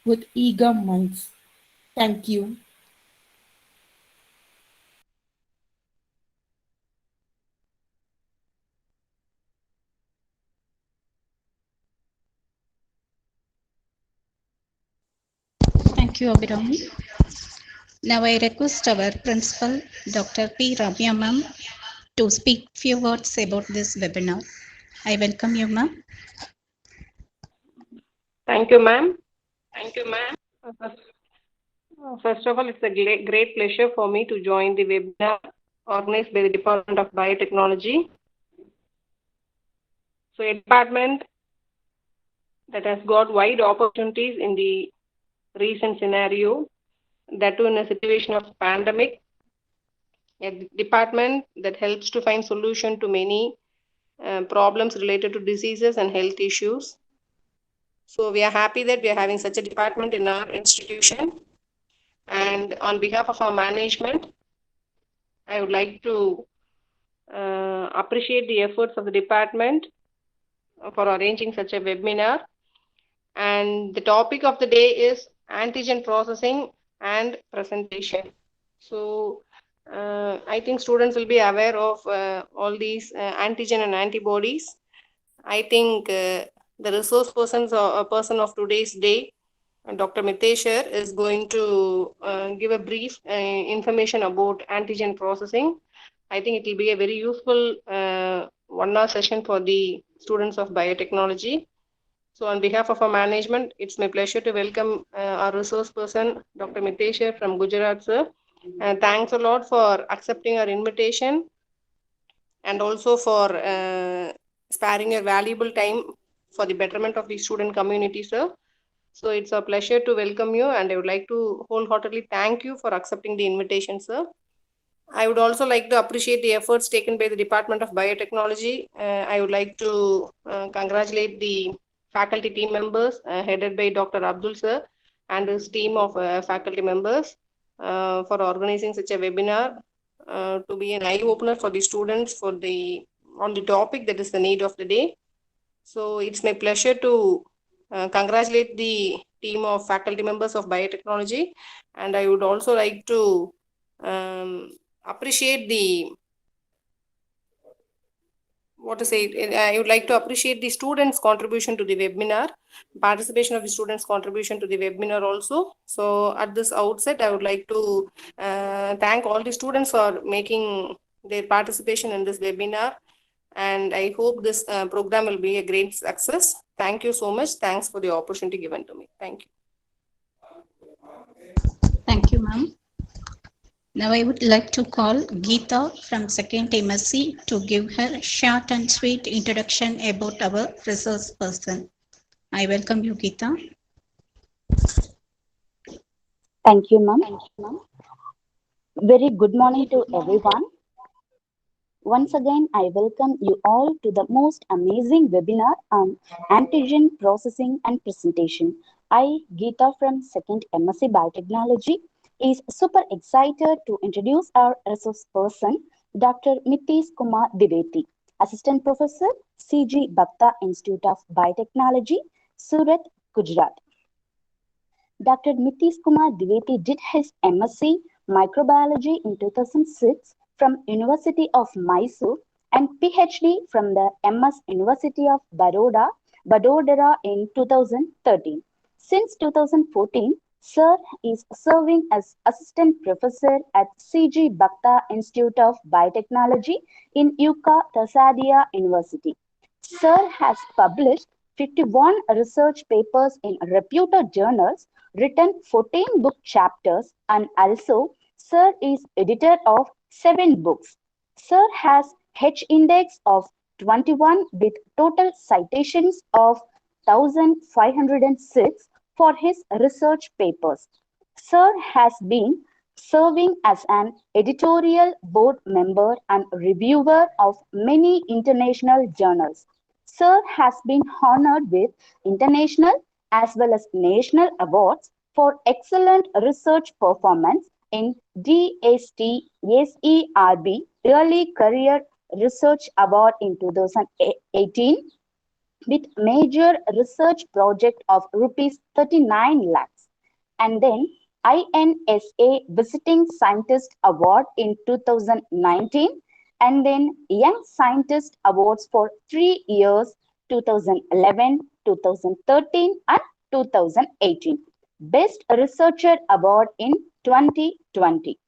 with eager minds. Thank you. Thank you, Abhiram. Now I request our principal, Dr. P. Ramya ma'am, to speak few words about this webinar. I welcome you, ma'am. Thank you, ma'am. First of all, it's a great pleasure for me to join the webinar organized by the Department of Biotechnology. So, a department that has got wide opportunities in the recent scenario, that too in a situation of pandemic, a department that helps to find solution to many problems related to diseases and health issues. So, we are happy that we are having such a department in our institution. And on behalf of our management, I would like to appreciate the efforts of the department for arranging such a webinar. And the topic of the day is antigen processing and presentation. So, I think students will be aware of all these antigen and antibodies. I think the resource person of today's day, Dr. Miteshar, is going to give a brief information about antigen processing. I think it will be a very useful 1 hour session for the students of biotechnology. So, on behalf of our management, it's my pleasure to welcome our resource person, Dr. Miteshar from Gujarat, sir. And thanks a lot for accepting our invitation and also for sparing your valuable time for the betterment of the student community, sir. So, it's a pleasure to welcome you, and I would like to wholeheartedly thank you for accepting the invitation, sir. I would also like to appreciate the efforts taken by the Department of Biotechnology. I would like to congratulate the faculty team members headed by Dr. Abdul sir and his team of faculty members for organizing such a webinar to be an eye opener for the students for the on the topic that is the need of the day. So it's my pleasure to congratulate the team of faculty members of biotechnology, and I would also like to um, appreciate the what to say. I would like to appreciate the students' contribution to the webinar, participation of the students' contribution to the webinar also. So at this outset, I would like to thank all the students for making their participation in this webinar, and I hope this program will be a great success. Thank you so much. Thanks for the opportunity given to me. Thank you. Thank you, ma'am. Now I would like to call Geeta from second MSc to give her short and sweet introduction about our resource person. I welcome you, Geeta. Thank you, ma'am. Very good morning to everyone. Once again, I welcome you all to the most amazing webinar on antigen processing and presentation. I, Geeta from 2nd MSc Biotechnology, is super excited to introduce our resource person, Dr. Mitish Kumar Dwivedi, Assistant Professor, CG Bhakta Institute of Biotechnology, Surat, Gujarat. Dr. Mitish Kumar Dwivedi did his MSc Microbiology in 2006 from University of Mysore and PhD from the MS University of Vadodara in 2013. Since 2014, Sir is serving as Assistant Professor at CG Bhakta Institute of Biotechnology in Yucca Tasadia University. Sir has published 51 research papers in reputed journals, written 14 book chapters, and also Sir is editor of 7 books. Sir has H index of 21 with total citations of 1506 for his research papers. Sir has been serving as an editorial board member and reviewer of many international journals. Sir has been honored with international as well as national awards for excellent research performance in DST SERB Early Career Research Award in 2018 with major research project of rupees 39 lakhs. and then INSA Visiting Scientist Award in 2019, and then Young Scientist Awards for 3 years, 2011, 2013, and 2018. Best Researcher Award in 2020.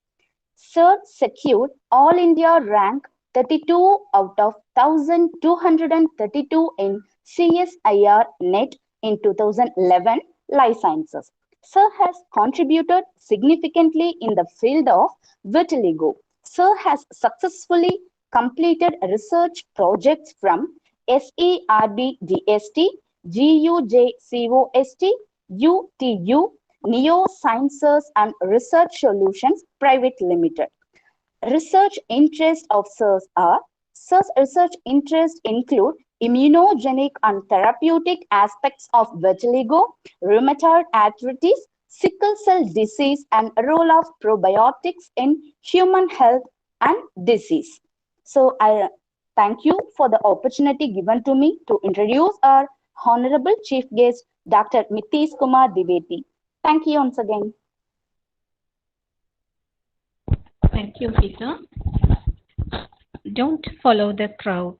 Sir secured All India rank 32 out of 1232 in CSIR NET in 2011 Life Sciences. Sir has contributed significantly in the field of vitiligo. Sir has successfully completed research projects from SERBDST, GUJCOST, UTU, Neo Sciences and Research Solutions Private Limited. Research interests of SIRS are: SIRS research interests include immunogenic and therapeutic aspects of vitiligo, rheumatoid arthritis, sickle cell disease, and role of probiotics in human health and disease. So I thank you for the opportunity given to me to introduce our Honorable Chief Guest, Dr. Mitesh Kumar Dwivedi. Thank you once again. Thank you, Geeta. Don't follow the crowd.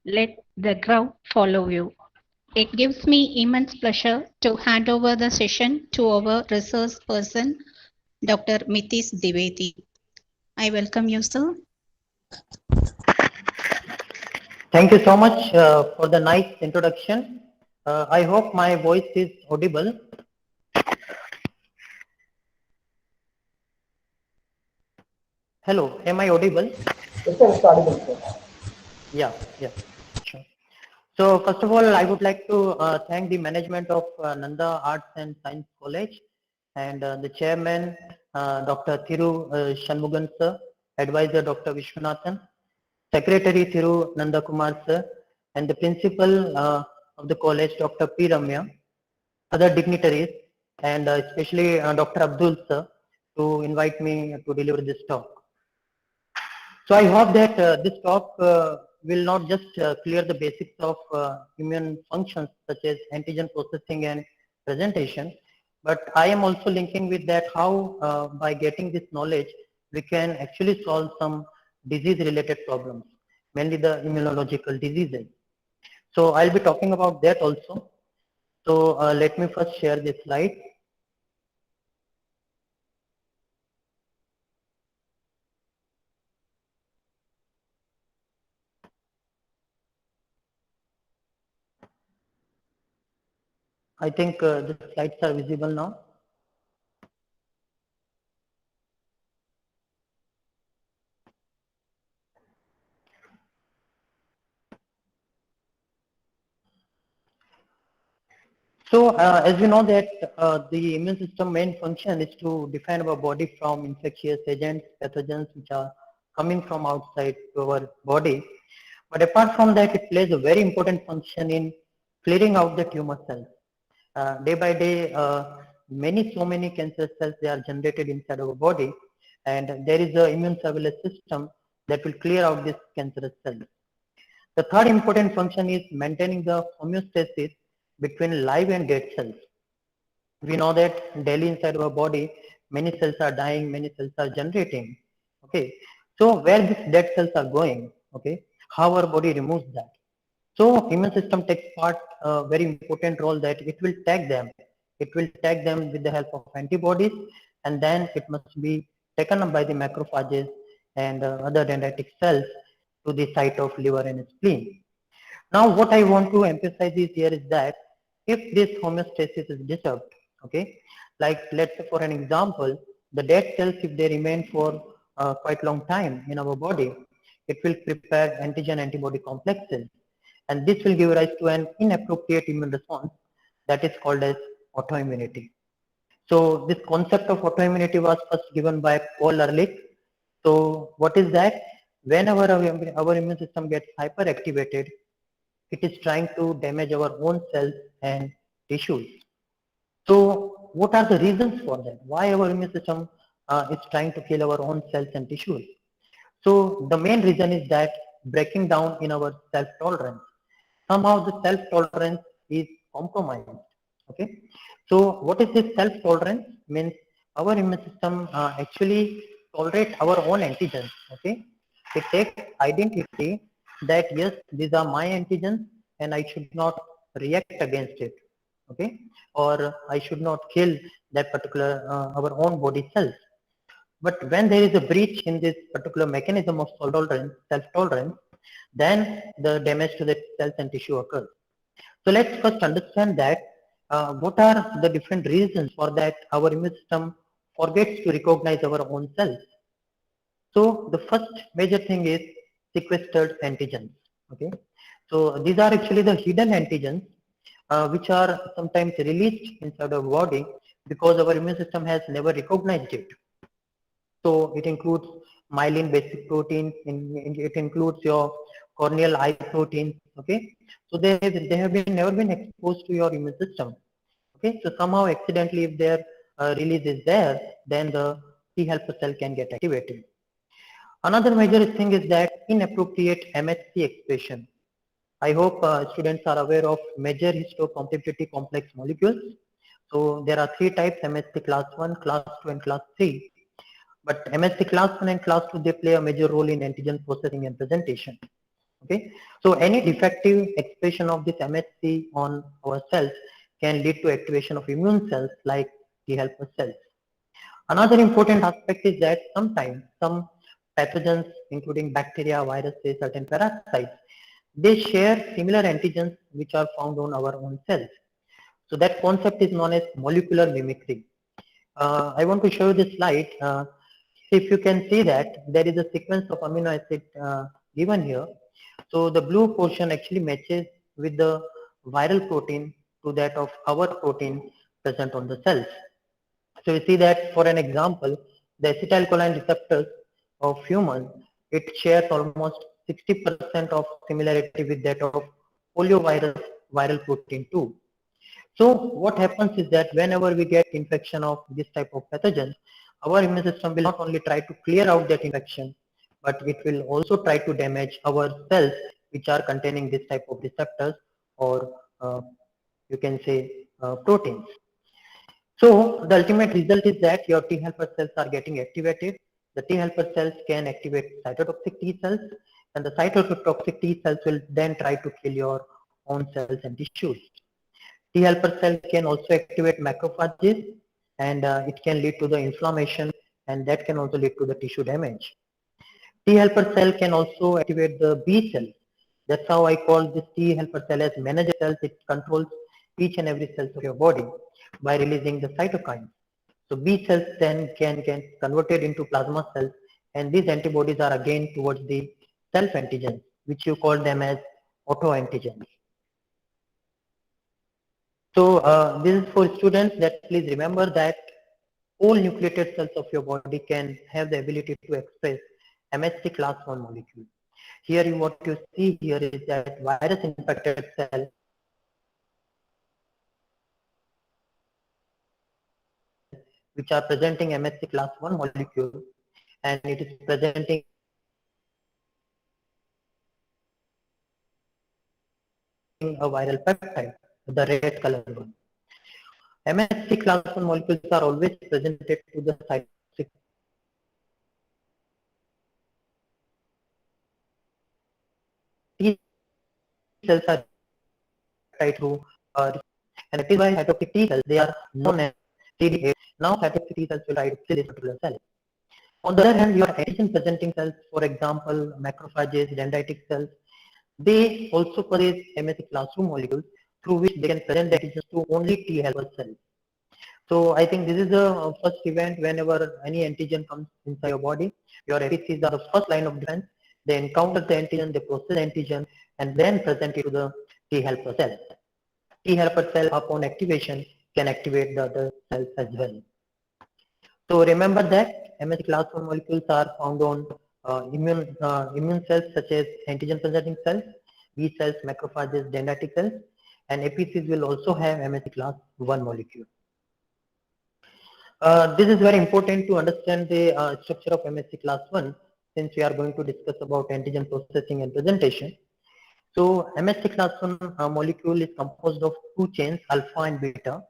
Let the crowd follow you. It gives me immense pleasure to hand over the session to our resource person, Dr. Mitesh Dwivedi. I welcome you, sir. Thank you so much for the nice introduction. I hope my voice is audible. Hello, am I audible? Yes, sir, it's audible, sir. Yeah, sure. So first of all, I would like to thank the management of Nanda Arts and Science College and the chairman, Dr. Thiru Shanmugan sir, advisor Dr. Vishwanathan, secretary Thiru Nanda Kumar sir, and the principal of the college, Dr. P. Ramya, other dignitaries, and especially Dr. Abdul sir, to invite me to deliver this talk. So I hope that this talk will not just clear the basics of immune functions such as antigen processing and presentation, but I am also linking with that how by getting this knowledge we can actually solve some disease related problems, mainly the immunological diseases. So I'll be talking about that also. So let me first share this slide. I think the slides are visible now. So as we know that the immune system main function is to defend our body from infectious agents, pathogens which are coming from outside to our body. But apart from that, it plays a very important function in clearing out the tumor cells. Day by day, so many cancer cells they are generated inside our body, and there is an immune surveillance system that will clear out these cancerous cells. The third important function is maintaining the homeostasis between live and dead cells. We know that daily inside our body, many cells are dying, many cells are generating. Okay, so where these dead cells are going, okay, how our body removes that. So immune system takes part a very important role that it will tag them. It will tag them with the help of antibodies, and then it must be taken up by the macrophages and other dendritic cells to the site of liver and spleen. Now what I want to emphasize is here is that if this homeostasis is disturbed, okay, like let's say for an example, the dead cells, if they remain for quite long time in our body, it will prepare antigen antibody complexes, and this will give rise to an inappropriate immune response that is called as autoimmunity. So this concept of autoimmunity was first given by Paul Ehrlich. So what is that? Whenever our immune system gets hyperactivated, it is trying to damage our own cells and tissues. So what are the reasons for that? Why our immune system is trying to kill our own cells and tissues? So the main reason is that breaking down in our self-tolerance. Somehow the self-tolerance is compromised. Okay. So what is this self-tolerance? means our immune system actually tolerate our own antigens. Okay, it takes identity that yes, these are my antigens and I should not react against it. Okay, or I should not kill that particular our own body cells. But when there is a breach in this particular mechanism of self-tolerance, then the damage to the cells and tissue occurs. So let's first understand that what are the different reasons for that our immune system forgets to recognize our own cells. So the first major thing is sequestered antigens. Okay, so these are actually the hidden antigens which are sometimes released inside our body because our immune system has never recognized it. So it includes myelin basic protein, it includes your corneal eye protein. Okay, so they have been never been exposed to your immune system. Okay, so somehow accidentally if their release is there, then the T helper cell can get activated. Another major thing is that inappropriate MHC expression. I hope students are aware of major histocompatibility complex molecules. So there are three types: MHC class 1, class 2 and class 3. But MHC class 1 and class 2, they play a major role in antigen processing and presentation. Okay, so any defective expression of this MHC on our cells can lead to activation of immune cells like T helper cells. Another important aspect is that sometimes some pathogens, including bacteria, viruses, certain parasites, they share similar antigens which are found on our own cells. So that concept is known as molecular mimicry. I want to show you this slide. If you can see that there is a sequence of amino acid given here. So the blue portion actually matches with the viral protein to that of our protein present on the cells. So you see that for an example, the acetylcholine receptors of humans, it shares almost 60% of similarity with that of poliovirus viral protein 2. So what happens is that whenever we get infection of this type of pathogen, our immune system will not only try to clear out that infection, but it will also try to damage our cells which are containing this type of receptors or you can say proteins. So the ultimate result is that your T helper cells are getting activated. The T helper cells can activate cytotoxic T cells, and the cytotoxic T cells will then try to kill your own cells and tissues. T helper cell can also activate macrophages, and it can lead to the inflammation, and that can also lead to the tissue damage. T helper cell can also activate the B cells. That's how I call this T helper cell as manager cells. It controls each and every cell of your body by releasing the cytokines. So B cells then can get converted into plasma cells, and these antibodies are again towards the self antigens, which you call them as autoantigens. So this is for students that please remember that all nucleated cells of your body can have the ability to express MHC class 1 molecule. Here what you see here is that virus infected cell which are presenting MHC class 1 molecule, and it is presenting a viral peptide, the red color one. MHC class 1 molecules are always presented to the cytotoxic T cells are tried to and that is why cytotoxic T cells, they are known as CD8. Now cytotoxic T cells will try to kill this particular cell. On the other hand, your antigen presenting cells, for example, macrophages, dendritic cells, they also possess MHC class 2 molecules through which they can present the antigens to only T helper cells. So I think this is the first event whenever any antigen comes inside your body. Your APCs are the first line of defense. They encounter the antigen, they process the antigen, and then present it to the T helper cell. T helper cell upon activation can activate the other cells as well. So remember that MHC class 1 molecules are found on immune cells such as antigen presenting cells, B cells, macrophages, dendritic cells, and APCs will also have MHC class 1 molecule. This is very important to understand the structure of MHC class 1 since we are going to discuss about antigen processing and presentation. So MHC class 1 molecule is composed of two chains, alpha and beta.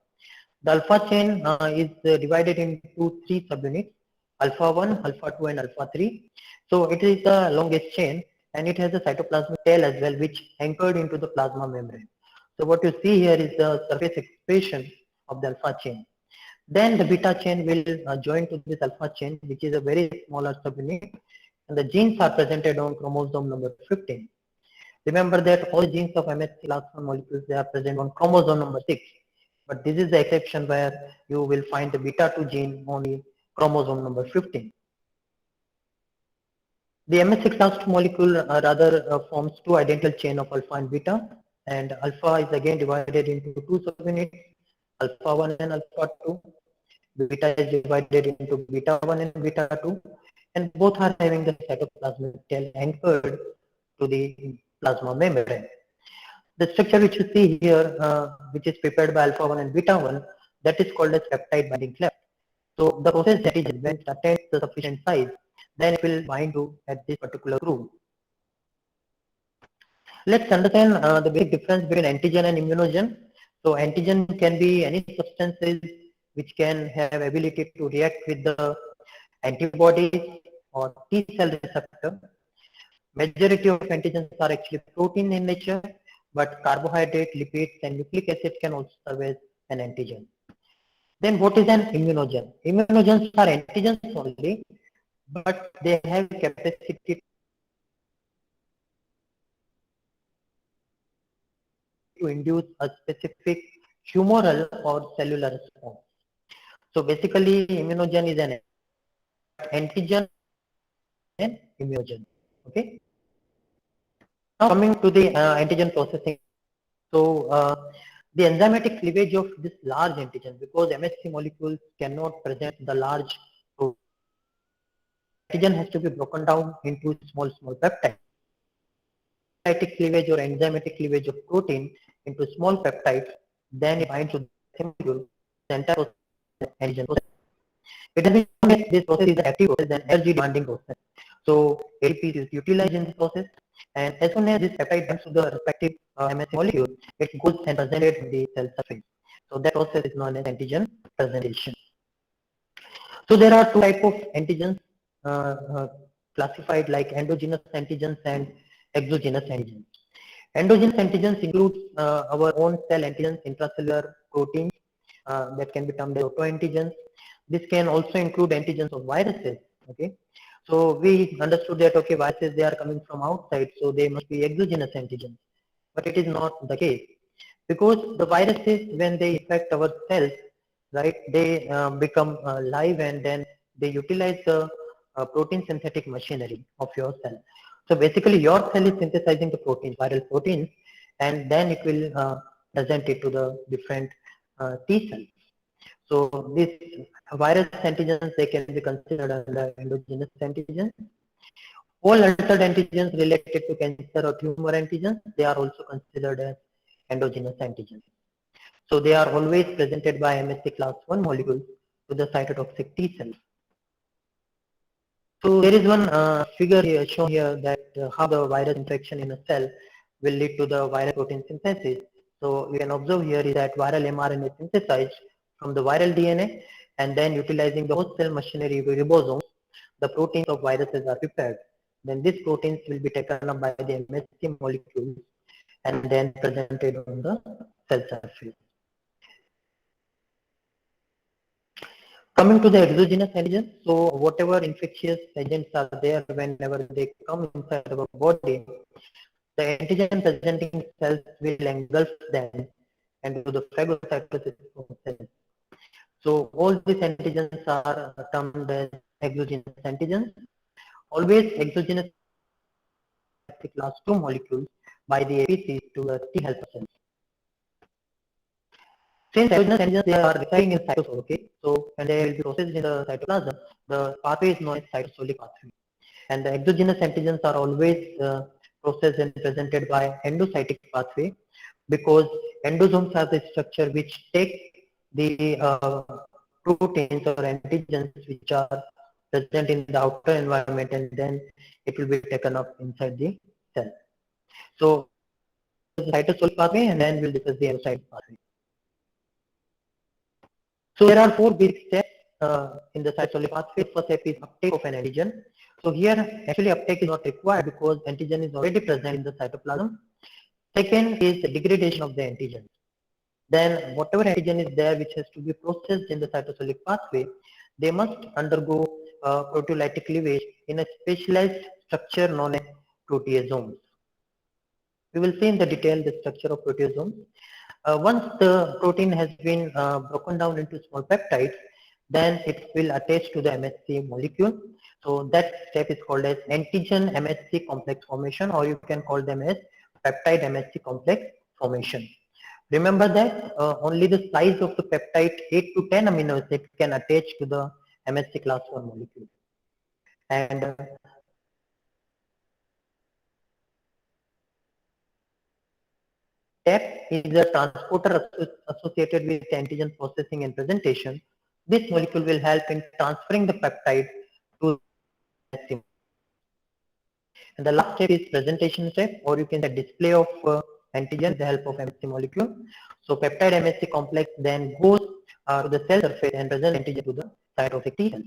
The alpha chain is divided into 3 subunits, alpha 1, alpha 2 and alpha 3. So it is the longest chain and it has a cytoplasmic tail as well, which anchored into the plasma membrane. So what you see here is the surface expression of the alpha chain. Then the beta chain will join to this alpha chain, which is a very smaller subunit, and the genes are presented on chromosome number 15. Remember that all genes of MHC class 1 molecules, they are present on chromosome number 6. But this is the exception where you will find the beta 2 gene only chromosome number 15. The MHC class 2 molecule rather forms two identical chain of alpha and beta, and alpha is again divided into two subunits, alpha 1 and alpha 2. Beta is divided into beta 1 and beta 2, and both are having the cytoplasmic tail anchored to the plasma membrane. The structure which you see here, which is prepared by alpha 1 and beta 1, that is called as peptide binding cleft. So the process that is when it attains the sufficient size, then it will bind to at this particular groove. Let's understand the basic difference between antigen and immunogen. So antigen can be any substances which can have ability to react with the antibodies or T cell receptor. Majority of antigens are actually protein in nature, but carbohydrate, lipids, and nucleic acid can also serve as an antigen. Then what is an immunogen? Immunogens are antigens only, but they have capacity to induce a specific humoral or cellular response. So basically, immunogen is an antigen and immunogen. Okay. Now coming to the antigen processing. So the enzymatic cleavage of this large antigen, because MHC molecules cannot present the large protein, antigen has to be broken down into small peptides. Enzymatic cleavage or enzymatic cleavage of protein into small peptides, then it binds to the molecule. The entire process is antigen process. It has been shown that this process is an active process and energy demanding process. So ATP is utilized in this process, and as soon as this peptide binds to the respective MHC molecule, it goes and presented in the cell surface. So that process is known as antigen presentation. So there are two types of antigens classified like endogenous antigens and exogenous antigens. Endogenous antigens include our own cell antigens, intracellular proteins that can be termed as autoantigens. This can also include antigens of viruses. Okay, so we understood that okay, viruses they are coming from outside, so they must be exogenous antigens. But it is not the case, because the viruses, when they infect our cells, right, they become live and then they utilize the protein synthetic machinery of your cell. So basically your cell is synthesizing the proteins, viral proteins, and then it will present it to the different T cells. So these virus antigens, they can be considered under endogenous antigens. All altered antigens related to cancer or tumor antigens, they are also considered as endogenous antigens. So they are always presented by MHC class 1 molecules to the cytotoxic T cells. So there is one figure here shown here that how the virus infection in a cell will lead to the viral protein synthesis. So we can observe here is that viral mRNA is synthesized from the viral DNA, and then utilizing the host cell machinery ribosomes, the proteins of viruses are prepared. Then these proteins will be taken up by the MHC molecules and then presented on the cell surface. Coming to the exogenous antigens, so whatever infectious agents are there, whenever they come inside our body, the antigen presenting cells will engulf them and do the phagocytosis process. So all these antigens are termed as exogenous antigens. Always exogenous class 2 molecules by the APCs to the T helper cells. Since exogenous antigens they are residing in cytosol, okay, so when they will be processed in the cytoplasm, the pathway is known as cytosolic pathway. And the exogenous antigens are always processed and presented by endocytic pathway, because endosomes have the structure which take the proteins or antigens which are present in the outer environment, and then it will be taken up inside the cell. So the cytosolic pathway, and then we'll discuss the endocytic pathway. So there are four basic steps in the cytosolic pathway. First step is uptake of an antigen. So here actually uptake is not required because antigen is already present in the cytoplasm. Second is the degradation of the antigen. Then whatever antigen is there which has to be processed in the cytosolic pathway, they must undergo proteolytic cleavage in a specialized structure known as proteasomes. We will see in the detail the structure of proteasomes. Once the protein has been broken down into small peptides, then it will attach to the MHC molecule. So that step is called as antigen MHC complex formation, or you can call them as peptide MHC complex formation. Remember that only the size of the peptide 8 to 10 amino acids can attach to the MHC class 1 molecule. And step is a transporter associated with antigen processing and presentation. This molecule will help in transferring the peptide to the MHC. And the last step is presentation step, or you can say display of antigen with the help of MHC molecule. So peptide MHC complex then goes to the cell surface and presents antigen to the cytoplasmic T cells.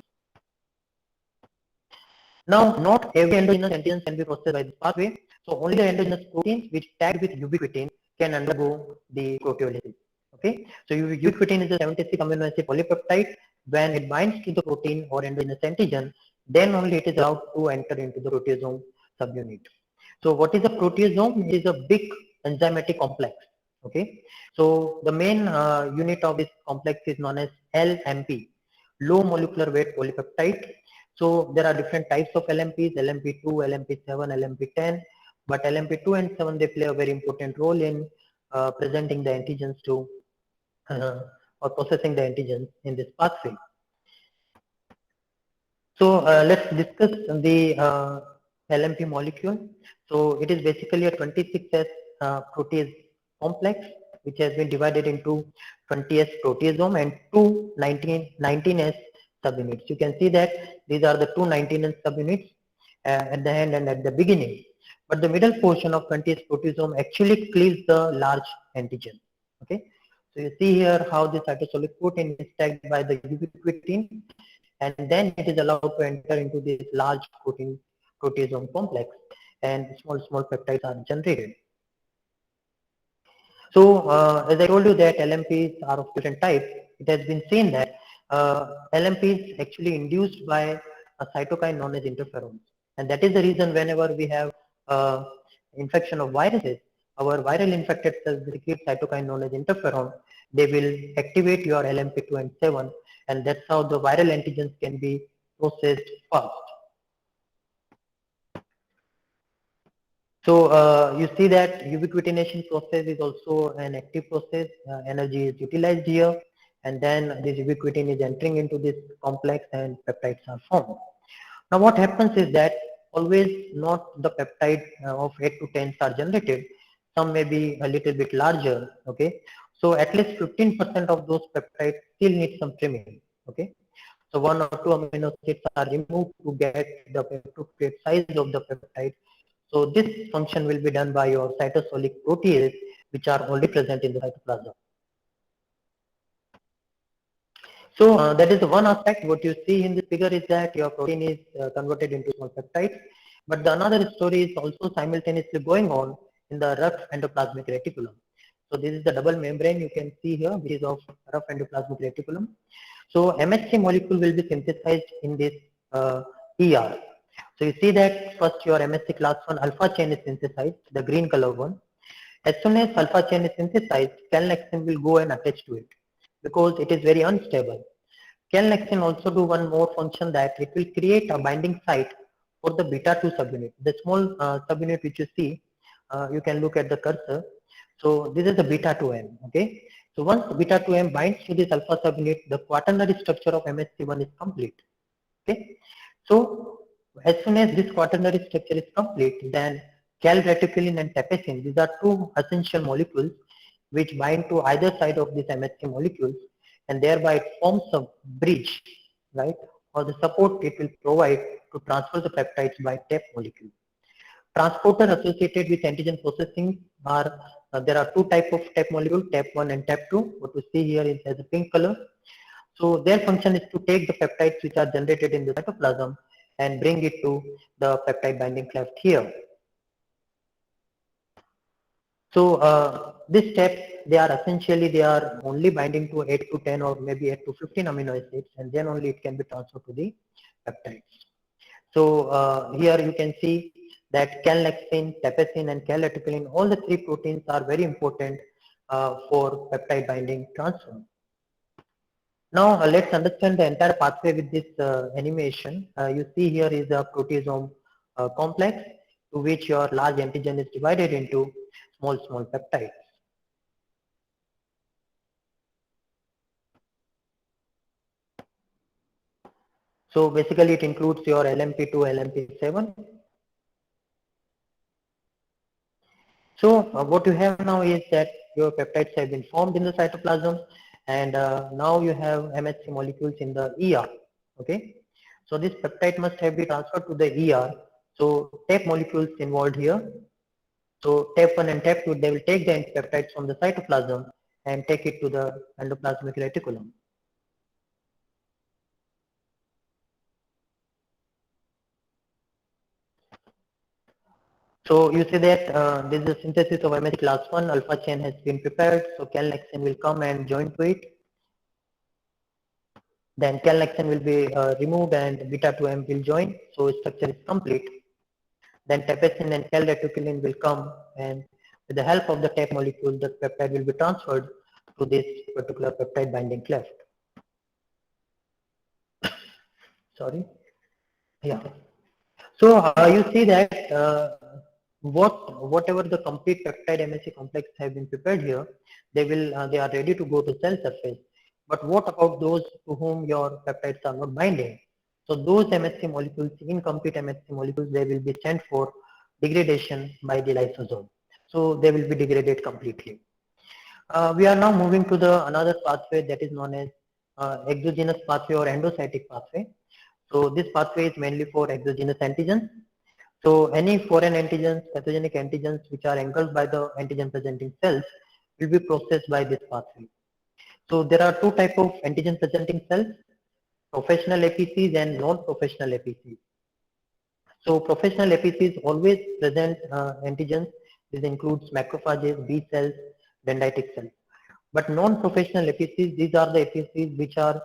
Now, not every endogenous antigen can be processed by this pathway. So only the endogenous proteins which tagged with ubiquitin can undergo the proteolysis. Okay, so ubiquitin is a 76 amino acid polypeptide. When it binds to the protein or endogenous antigen, then only it is allowed to enter into the proteasome subunit. So what is a proteasome? It is a big enzymatic complex. Okay, so the main unit of this complex is known as LMP, low molecular weight polypeptide. So there are different types of LMPs, LMP2, LMP7, LMP10, but LMP2 and 7, they play a very important role in presenting the antigens to or processing the antigens in this pathway. So let's discuss the LMP molecule. So it is basically a 26S protease complex which has been divided into 20S proteasome and two 19S subunits. You can see that these are the two 19S subunits at the end and at the beginning. But the middle portion of 20S proteasome actually cleaves the large antigen. Okay. So you see here how the cytosolic protein is tagged by the ubiquitin, and then it is allowed to enter into this large proteasome complex, and small peptides are generated. So as I told you that LMPs are of different types, it has been seen that LMP is actually induced by a cytokine known as interferons, and that is the reason whenever we have infection of viruses, our viral infected cells secrete cytokine known as interferon. They will activate your LMP2 and 7, and that's how the viral antigens can be processed fast. So you see that ubiquitination process is also an active process. Energy is utilized here, and then this ubiquitin is entering into this complex and peptides are formed. Now what happens is that always not the peptide of 8 to 10 are generated. Some may be a little bit larger. Okay, so at least 15% of those peptides still need some trimming. Okay, so 1 or 2 amino acids are removed to get the appropriate size of the peptide. So this function will be done by your cytosolic proteases, which are only present in the cytoplasm. So that is the one aspect. What you see in this figure is that your protein is converted into small peptides. But the another story is also simultaneously going on in the rough endoplasmic reticulum. So this is the double membrane you can see here, which is of rough endoplasmic reticulum. So MHC molecule will be synthesized in this ER. So you see that first your MHC class 1 alpha chain is synthesized, the green color one. As soon as alpha chain is synthesized, calnexin will go and attach to it because it is very unstable. Calnexin also do one more function, that it will create a binding site for the beta 2 subunit. The small subunit which you see, you can look at the cursor. So this is the beta 2M. Okay. So once beta 2M binds to this alpha subunit, the quaternary structure of MHC1 is complete. Okay. So as soon as this quaternary structure is complete, then calreticulin and tapacin, these are two essential molecules which bind to either side of this MHC molecules, and thereby it forms a bridge, right, or the support it will provide to transfer the peptides by TAP molecule. Transporter associated with antigen processing are, there are two types of TAP molecule, TAP1 and TAP2. What you see here is as a pink color. So their function is to take the peptides which are generated in the cytoplasm and bring it to the peptide binding cleft here. So this step, they are only binding to 8 to 10 or maybe 8 to 15 amino acids, and then only it can be transferred to the peptides. So here you can see that calnexin, tepecin and calreticulin, all the three proteins are very important for peptide binding transfer. Now let's understand the entire pathway with this animation. You see here is a proteasome complex to which your large antigen is divided into small peptides. So basically it includes your LMP2, LMP7. So what you have now is that your peptides have been formed in the cytoplasm, and now you have MHC molecules in the ER. Okay, so this peptide must have been transferred to the ER. So TAP molecules involved here. So TAP1 and TAP2, they will take the peptides from the cytoplasm and take it to the endoplasmic reticulum. So you see that this is a synthesis of MHC class 1, alpha chain has been prepared, so calnexin will come and join to it. Then calnexin will be removed and beta 2M will join, so structure is complete. Then tepecin and calreticulin will come, and with the help of the TAP molecule, the peptide will be transferred to this particular peptide binding cleft. Sorry. Yeah. So you see that whatever the complete peptide MHC complex have been prepared here, they are ready to go to cell surface. But what about those to whom your peptides are not binding? So those MHC molecules, incomplete MHC molecules, they will be sent for degradation by the lysosome. So they will be degraded completely. We are now moving to the another pathway that is known as exogenous pathway or endocytic pathway. So this pathway is mainly for exogenous antigens. So any foreign antigens, pathogenic antigens which are engulfed by the antigen presenting cells will be processed by this pathway. So there are two types of antigen presenting cells, professional APCs and non-professional APCs. So professional APCs always present antigens. This includes macrophages, B cells, dendritic cells. But non-professional APCs, these are the APCs which are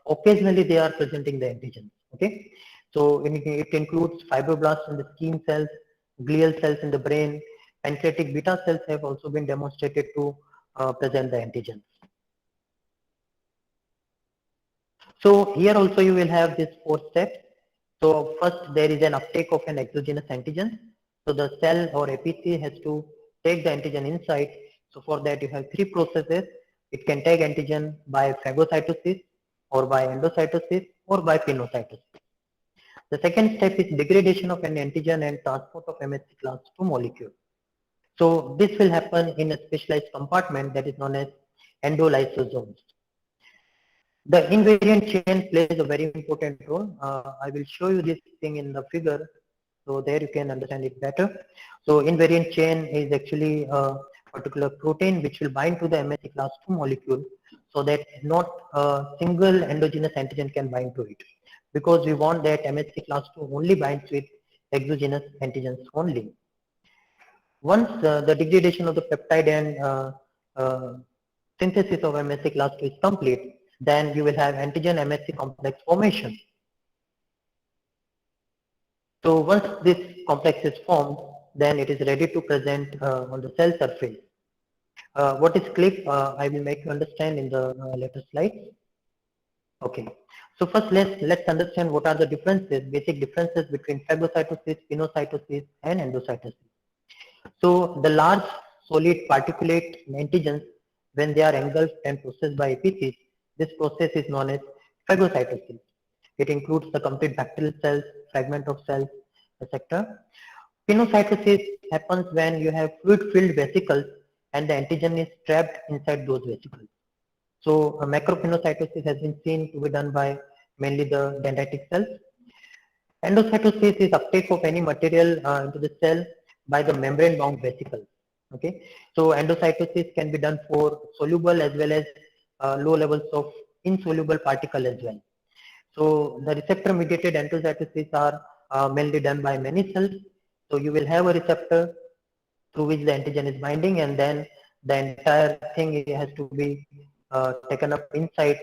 occasionally they are presenting the antigens. Okay, so it includes fibroblasts in the skin cells, glial cells in the brain, pancreatic beta cells have also been demonstrated to present the antigens. So here also you will have these 4 steps. So first there is an uptake of an exogenous antigen. So the cell or APC has to take the antigen inside. So for that you have 3 processes. It can take antigen by phagocytosis or by endocytosis or by pinocytosis. The second step is degradation of an antigen and transport of MHC class 2 molecule. So this will happen in a specialized compartment that is known as endolysosomes. The invariant chain plays a very important role. I will show you this thing in the figure, so there you can understand it better. So invariant chain is actually a particular protein which will bind to the MHC class 2 molecule, so that not a single endogenous antigen can bind to it, because we want that MHC class 2 only binds with exogenous antigens only. Once the degradation of the peptide and synthesis of MHC class 2 is complete, then you will have antigen MHC complex formation. So once this complex is formed, then it is ready to present on the cell surface. What is CLIP? I will make you understand in the later slides. Okay. So first let's understand what are the differences, basic differences between phagocytosis, pinocytosis and endocytosis. So the large solid particulate antigens, when they are engulfed and processed by APCs, this process is known as phagocytosis. It includes the complete bacterial cells, fragment of cells, etc. Pinocytosis happens when you have fluid-filled vesicles and the antigen is trapped inside those vesicles. So macropinocytosis has been seen to be done by mainly the dendritic cells. Endocytosis is uptake of any material into the cell by the membrane-bound vesicles. Okay, so endocytosis can be done for soluble as well as low levels of insoluble particle as well. So the receptor mediated endocytosis are mainly done by many cells. So you will have a receptor through which the antigen is binding, and then the entire thing has to be taken up inside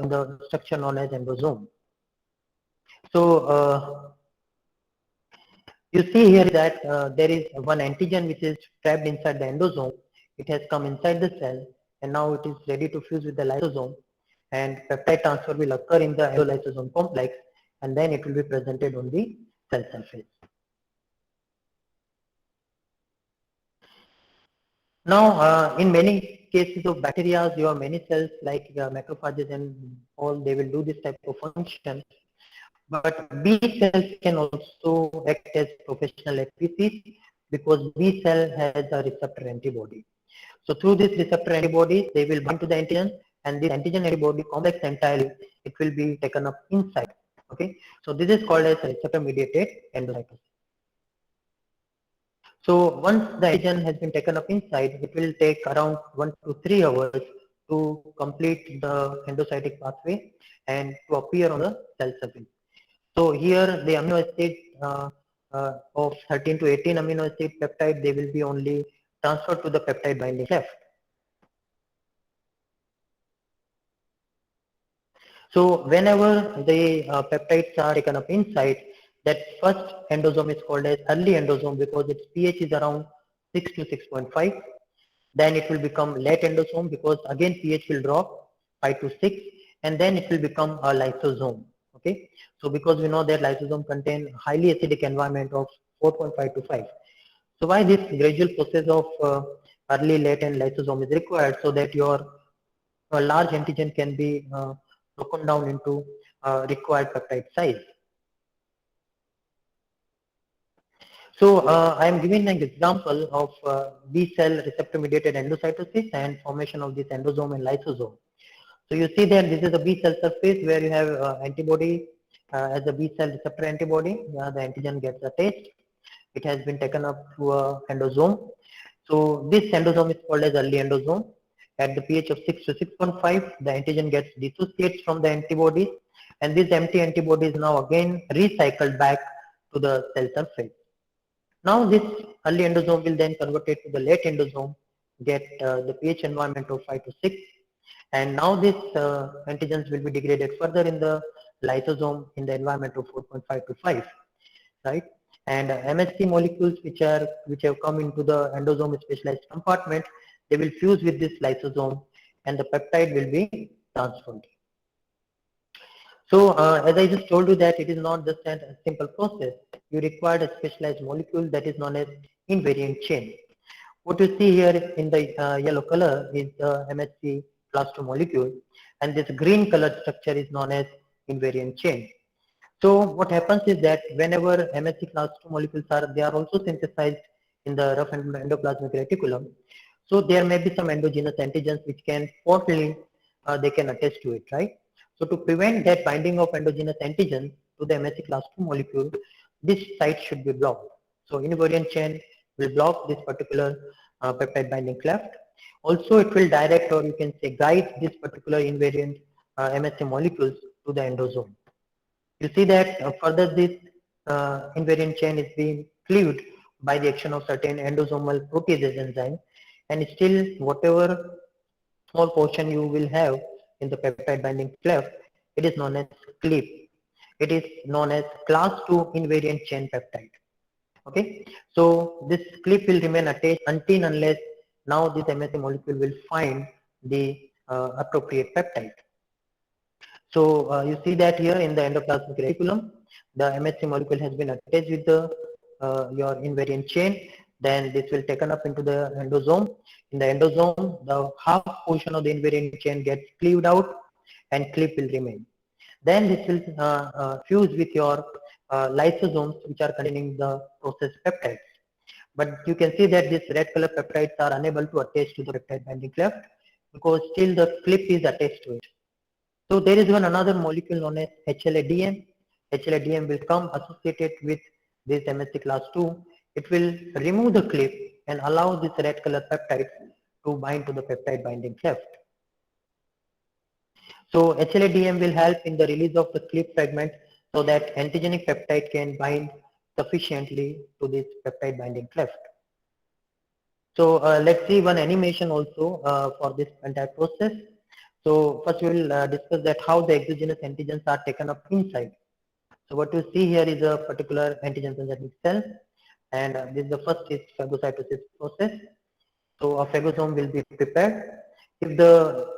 in the structure known as endosome. So you see here that there is one antigen which is trapped inside the endosome. It has come inside the cell, and now it is ready to fuse with the lysosome, and peptide transfer will occur in the endolysosome complex, and then it will be presented on the cell surface. Now, in many cases of bacteria, you have many cells like macrophages and all, they will do this type of function. But B cells can also act as professional APCs because B cell has a receptor antibody. So through this receptor antibodies, they will bind to the antigen, and this antigen antibody complex entirely, it will be taken up inside. Okay, so this is called as receptor mediated endocytosis. So once the antigen has been taken up inside, it will take around 1 to 3 hours to complete the endocytic pathway and to appear on the cell surface. So here the amino acid of 13 to 18 amino acid peptide, they will be only transferred to the peptide binding cleft. So whenever the peptides are taken up inside, that first endosome is called as early endosome because its pH is around 6 to 6.5. Then it will become late endosome because again pH will drop 5 to 6, and then it will become a lysosome. Okay, so because we know that lysosome contain highly acidic environment of 4.5 to 5. So why this gradual process of early, late and lysosome is required, so that your large antigen can be broken down into required peptide size. So I am giving an example of B cell receptor mediated endocytosis and formation of this endosome and lysosome. So you see that this is a B cell surface where you have antibody as a B cell receptor antibody. The antigen gets attached. It has been taken up to a endosome. So this endosome is called as early endosome. At the pH of 6 to 6.5, the antigen gets dissociates from the antibodies, and this empty antibody is now again recycled back to the cell surface. Now this early endosome will then convert it to the late endosome, get the pH environment of 5 to 6, and now this antigens will be degraded further in the lysosome in the environment of 4.5 to 5, right? And MHC molecules which have come into the endosome specialized compartment, they will fuse with this lysosome, and the peptide will be transferred. So as I just told you that it is not just a simple process. You require a specialized molecule that is known as invariant chain. What you see here in the yellow color is the MHC class 2 molecule, and this green colored structure is known as invariant chain. So what happens is that whenever MHC class 2 molecules they are also synthesized in the rough endoplasmic reticulum. So there may be some endogenous antigens which can portally they can attach to it, right? So to prevent that binding of endogenous antigen to the MHC class 2 molecule, this site should be blocked. So invariant chain will block this particular peptide binding cleft. Also, it will direct, or you can say guide, this particular invariant MHC molecules to the endosome. You see that further this invariant chain is being cleaved by the action of certain endosomal proteases enzyme, and still whatever small portion you will have in the peptide binding cleft, it is known as cleave. It is known as class 2 invariant chain peptide. Okay, so this clip will remain attached until unless now this MHC molecule will find the appropriate peptide. So you see that here in the endoplasmic reticulum, the MHC molecule has been attached with the your invariant chain. Then this will taken up into the endosome. In the endosome, the half portion of the invariant chain gets cleaved out, and clip will remain. Then this will fuse with your lysosomes, which are containing the processed peptides. But you can see that these red color peptides are unable to attach to the peptide binding cleft because still the clip is attached to it. So there is one another molecule known as HLA-DM. HLA-DM will come associated with this MHC class 2. It will remove the clip and allow this red color peptide to bind to the peptide binding cleft. So HLA-DM will help in the release of the clip fragment so that antigenic peptide can bind sufficiently to this peptide binding cleft. So let's see one animation also for this entire process. So first we will discuss that how the exogenous antigens are taken up inside. So what you see here is a particular antigen presenting cell, and this is the first is phagocytosis process. So a phagosome will be prepared. If the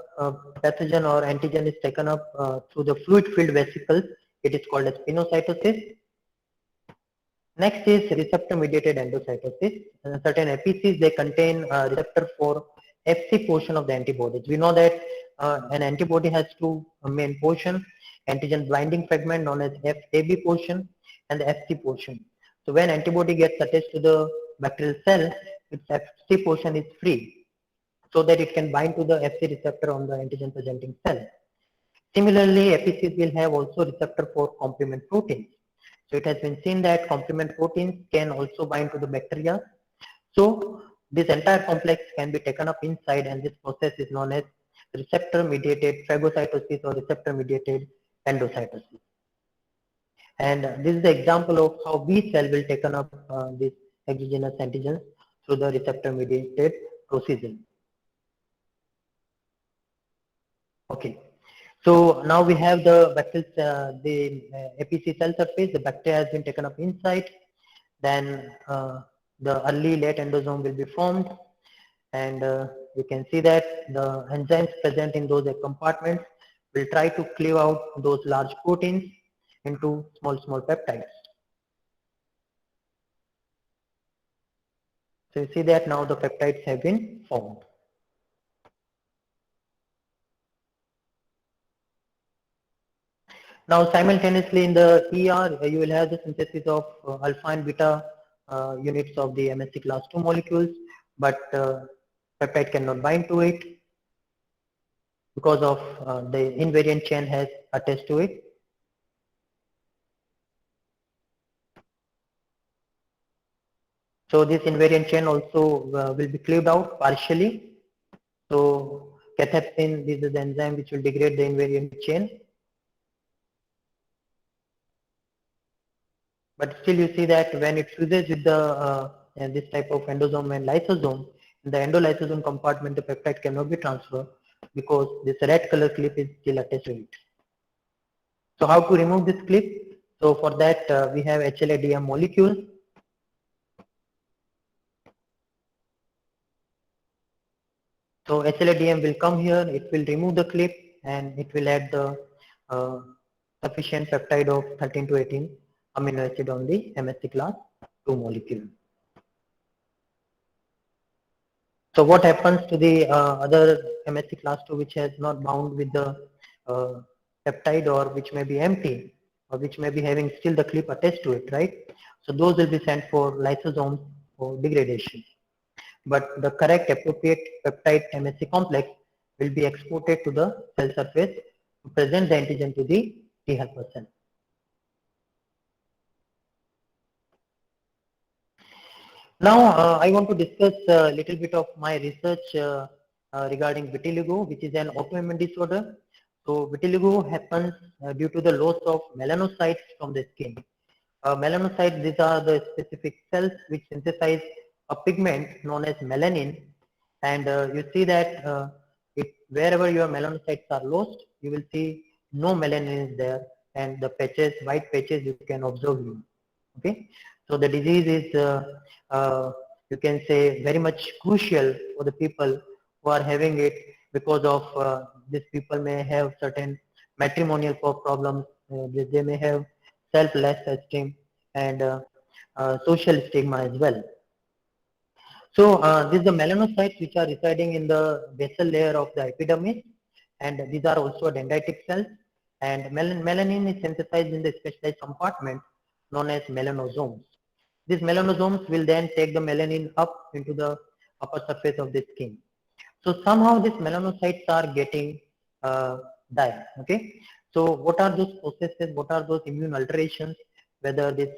pathogen or antigen is taken up through the fluid filled vesicles, it is called as pinocytosis. Next is receptor mediated endocytosis. Certain APCs, they contain a receptor for Fc portion of the antibodies. We know that an antibody has two main portion, antigen binding fragment known as FAB portion and the Fc portion. So when antibody gets attached to the bacterial cell, its Fc portion is free so that it can bind to the Fc receptor on the antigen presenting cell. Similarly, APCs will have also receptor for complement proteins. So it has been seen that complement proteins can also bind to the bacteria. So this entire complex can be taken up inside, and this process is known as receptor mediated phagocytosis or receptor mediated endocytosis. And this is the example of how B cell will taken up this exogenous antigens through the receptor mediated procedure. Okay. So now we have the bacterial, the APC cell surface, the bacteria has been taken up inside, then the early late endosome will be formed, and you can see that the enzymes present in those compartments will try to cleave out those large proteins into small peptides. So you see that now the peptides have been formed. Now simultaneously in the ER, you will have the synthesis of alpha and beta units of the MSC class 2 molecules, but peptide cannot bind to it because of the invariant chain has attached to it. So this invariant chain also will be cleaved out partially. So cathepsin, this is the enzyme which will degrade the invariant chain. But still you see that when it fuses with the this type of endosome and lysosome, in the endolysosome compartment the peptide cannot be transferred because this red color clip is still attached to it. So how to remove this clip? So for that we have HLA-DM molecule. So HLA-DM will come here, it will remove the clip and it will add the sufficient peptide of 13 to 18 amino acid on the MSC class 2 molecule. So what happens to the other MSC class 2 which has not bound with the peptide or which may be empty or which may be having still the clip attached to it, right? So those will be sent for lysosomes for degradation. But the correct appropriate peptide MSC complex will be exported to the cell surface to present the antigen to the T helper cell. Now I want to discuss a little bit of my research regarding vitiligo, which is an autoimmune disorder. So vitiligo happens due to the loss of melanocytes from the skin. Melanocytes, these are the specific cells which synthesize a pigment known as melanin, and you see that wherever your melanocytes are lost, you will see no melanin is there, and the patches, white patches, you can observe them. Okay, so the disease is you can say very much crucial for the people who are having it, because of these people may have certain matrimonial problems, they may have self-less esteem and social stigma as well. So these are the melanocytes which are residing in the basal layer of the epidermis, and these are also dendritic cells, and melanin is synthesized in the specialized compartment known as melanosomes. These melanosomes will then take the melanin up into the upper surface of the skin. So somehow these melanocytes are getting died. Okay. So what are those processes? What are those immune alterations? Whether this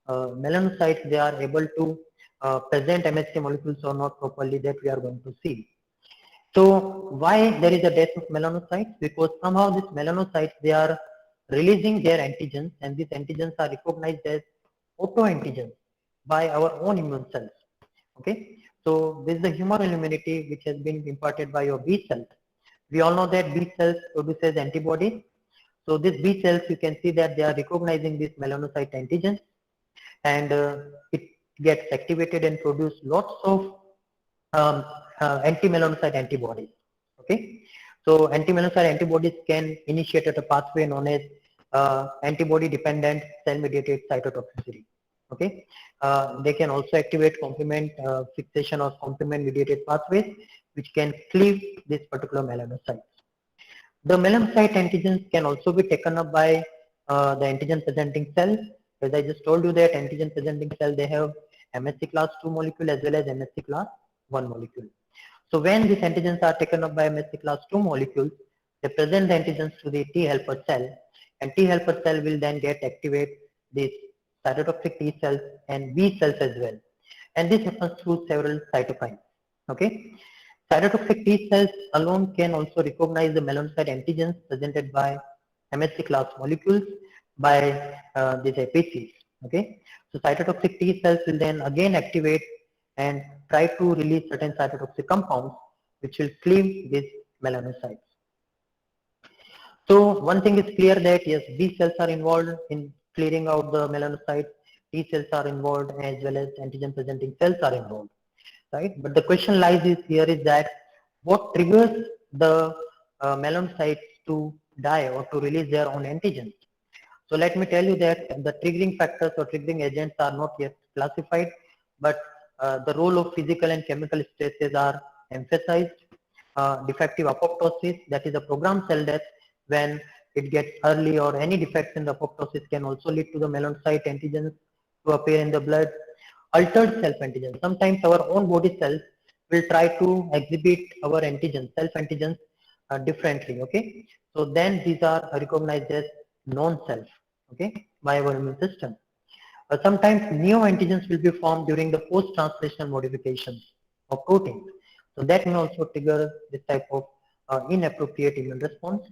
melanocytes they are able to present MSC molecules or not properly, that we are going to see. So why there is a death of melanocytes? Because somehow these melanocytes, they are releasing their antigens, and these antigens are recognized as autoantigens by our own immune cells. Okay, so this is the humoral immunity which has been imparted by your B cells. We all know that B cells produces antibodies. So these B cells, you can see that they are recognizing these melanocyte antigens, and it gets activated and produce lots of anti-melanocyte antibodies. Okay, so anti-melanocyte antibodies can initiate at a pathway known as antibody-dependent cell-mediated cytotoxicity. Okay, they can also activate complement fixation of complement-mediated pathways, which can cleave this particular melanocyte. The melanocyte antigens can also be taken up by the antigen presenting cell. As I just told you that antigen presenting cell, they have MSC class 2 molecule as well as MSC class 1 molecule. So when these antigens are taken up by MSC class 2 molecules, they present the antigens to the T helper cell, and T helper cell will then get activate these cytotoxic T cells and B cells as well. And this happens through several cytokines. Okay. Cytotoxic T cells alone can also recognize the melanocyte antigens presented by MSC class molecules by these APCs. Okay, so cytotoxic T cells will then again activate and try to release certain cytotoxic compounds which will cleave these melanocytes. So one thing is clear that yes, B cells are involved in clearing out the melanocytes, T cells are involved, as well as antigen presenting cells are involved, right? But the question lies here is that what triggers the melanocytes to die or to release their own antigens? So let me tell you that the triggering factors or triggering agents are not yet classified, but the role of physical and chemical stresses are emphasized. Defective apoptosis, that is a programmed cell death, when it gets early, or any defects in the apoptosis can also lead to the melanocyte antigens to appear in the blood. Altered self-antigens. Sometimes our own body cells will try to exhibit our antigens, self-antigens differently. Okay, so then these are recognized as non-self. Okay, by our immune system. Sometimes neoantigens will be formed during the post-translational modifications of proteins. So that may also trigger this type of inappropriate immune response.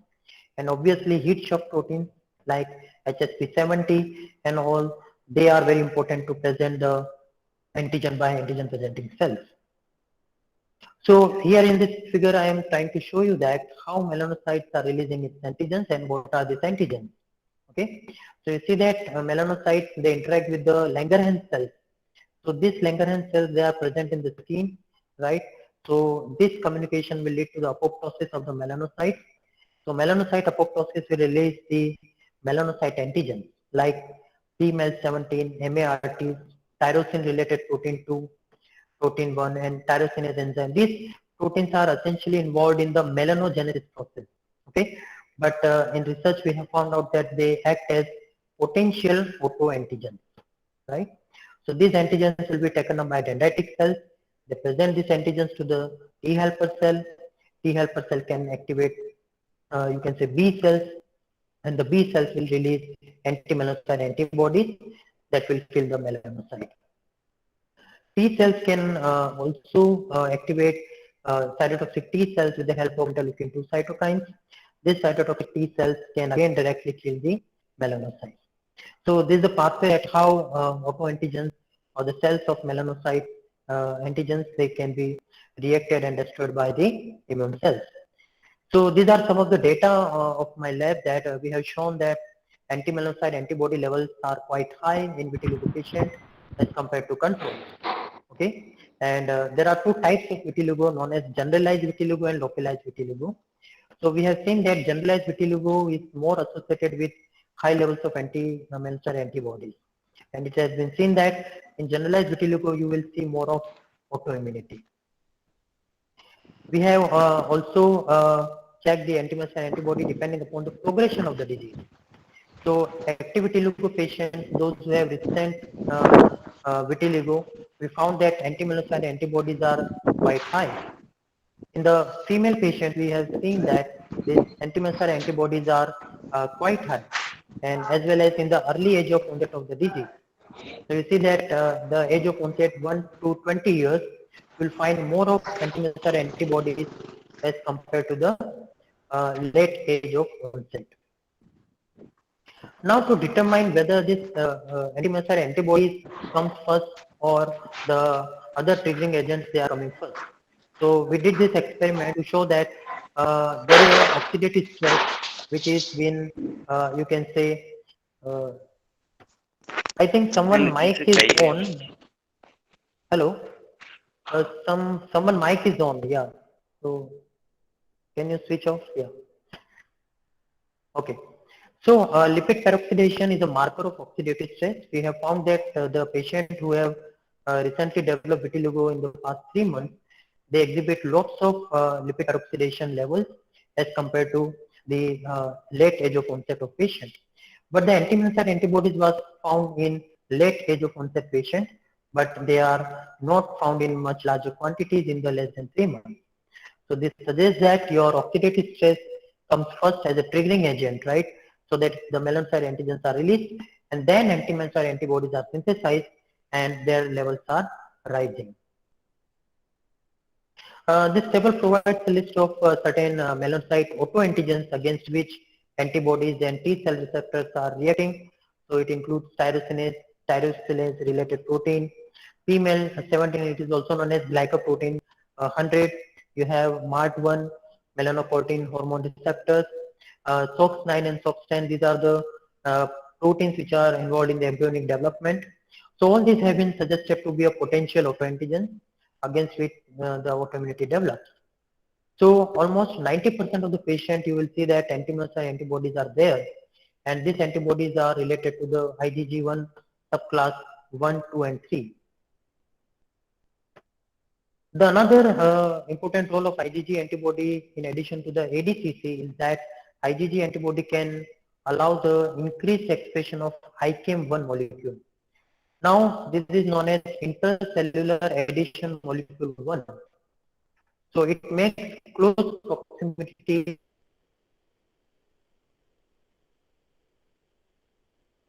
And obviously heat shock proteins like HSP70 and all, they are very important to present the antigen by antigen presenting cells. So here in this figure, I am trying to show you that how melanocytes are releasing its antigens and what are these antigens. Okay, so you see that melanocytes, they interact with the Langerhans cells. So these Langerhans cells, they are present in the skin, right? So this communication will lead to the apoptosis of the melanocyte. So melanocyte apoptosis will release the melanocyte antigens like PMEL17, MART, tyrosine related protein 2, protein 1, and tyrosinase enzyme. These proteins are essentially involved in the melanogenesis process. Okay, but in research we have found out that they act as potential autoantigens, right? So these antigens will be taken up by dendritic cells. They present these antigens to the T helper cell. T helper cell can activate, you can say, B cells, and the B cells will release anti-melanocyte antibodies that will kill the melanocyte. T cells can also activate cytotoxic T cells with the help of interleukin 2 cytokines. These cytotoxic T cells can again directly kill the melanocytes. So this is the pathway at how autoantigens or the cells of melanocyte antigens, they can be reacted and destroyed by the immune cells. So these are some of the data of my lab that we have shown that anti-melanocyte antibody levels are quite high in vitiligo patient as compared to control. Okay, and there are two types of vitiligo known as generalized vitiligo and localized vitiligo. So we have seen that generalized vitiligo is more associated with high levels of anti-melanocyte antibodies, and it has been seen that in generalized vitiligo you will see more of autoimmunity. We have also checked the anti-melanocyte antibody depending upon the progression of the disease. So active vitiligo patients, those who have recent vitiligo, we found that anti-melanocyte antibodies are quite high. In the female patient, we have seen that these anti-melanocyte antibodies are quite high, and as well as in the early age of onset of the disease. So you see that the age of onset 1 to 20 years, you will find more of anti-melanocyte antibodies as compared to the late age of onset. Now, to determine whether this anti-cancer antibodies comes first or the other triggering agents they are coming first. So we did this experiment to show that there is an oxidative stress which is been you can say I think someone mic is on. Hello, someone mic is on. Yeah. So can you switch off? Yeah. Okay. So lipid peroxidation is a marker of oxidative stress. We have found that the patient who have recently developed vitiligo in the past 3 months, they exhibit lots of lipid peroxidation levels as compared to the late age of onset of patient. But the anti-cancer antibodies was found in late age of onset patient, but they are not found in much larger quantities in the less than 3 months. So this suggests that your oxidative stress comes first as a triggering agent, right? So that the melanocyte antigens are released and then anti-melanocyte antibodies are synthesized and their levels are rising. This table provides a list of certain melanocyte autoantigens against which antibodies and T cell receptors are reacting. So it includes tyrosinase related protein, female 17, it is also known as glycoprotein 100. You have MART1, melanocortin hormone receptors, SOX9 and SOX10. These are the proteins which are involved in the embryonic development. So all these have been suggested to be a potential autoantigen against which the autoimmunity develops. So almost 90% of the patient you will see that anti-melanocyte antibodies are there, and these antibodies are related to the IgG1 subclass 1, 2 and 3. The another important role of IgG antibody in addition to the ADCC is that IgG antibody can allow the increased expression of IKM1 molecule. Now this is known as intercellular addition molecule 1. So it makes close proximity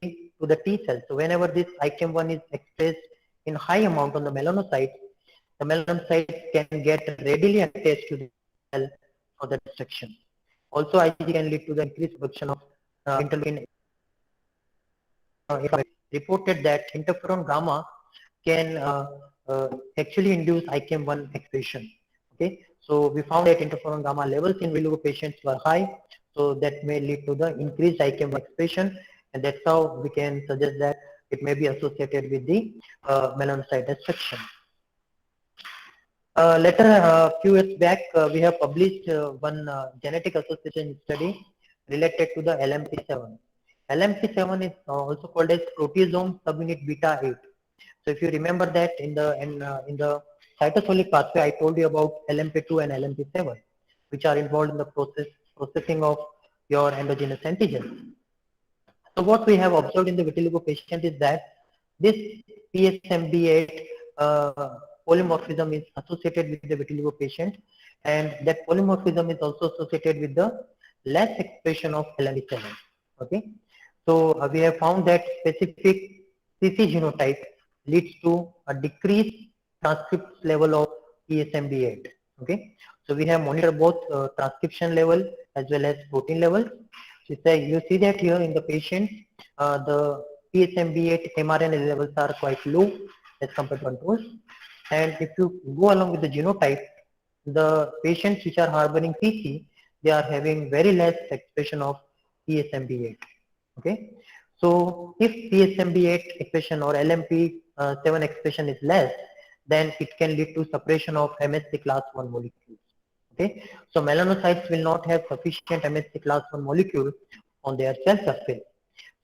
to the T cell. So whenever this IKM1 is expressed in high amount on the melanocytes can get readily attached to the cell for the destruction. Also, IgG can lead to the increased production of interleukin. Reported that interferon gamma can actually induce IKM1 expression. Okay, so we found that interferon gamma levels in vitiligo patients were high, so that may lead to the increased IKM1 expression, and that's how we can suggest that it may be associated with the melanocyte destruction. Later, a few years back, we have published one genetic association study related to the LMP7. LMP7 is also called as proteasome subunit beta 8. So if you remember that in the cytosolic pathway, I told you about LMP2 and LMP7, which are involved in the processing of your endogenous antigens. So what we have observed in the vitiligo patient is that this PSMB8 polymorphism is associated with the vitiligo patient, and that polymorphism is also associated with the less expression of LMP7. Okay, so we have found that specific CC genotype leads to a decreased transcript level of PSMB8. Okay, so we have monitored both transcription level as well as protein level. So you see that here in the patient, the PSMB8 mRNA levels are quite low as compared to controls. And if you go along with the genotype, the patients which are harboring CC, they are having very less expression of PSMB8. Okay, so if PSMB8 expression or LMP7 expression is less, then it can lead to suppression of MHC class 1 molecules. Okay, so melanocytes will not have sufficient MHC class 1 molecule on their cell surface.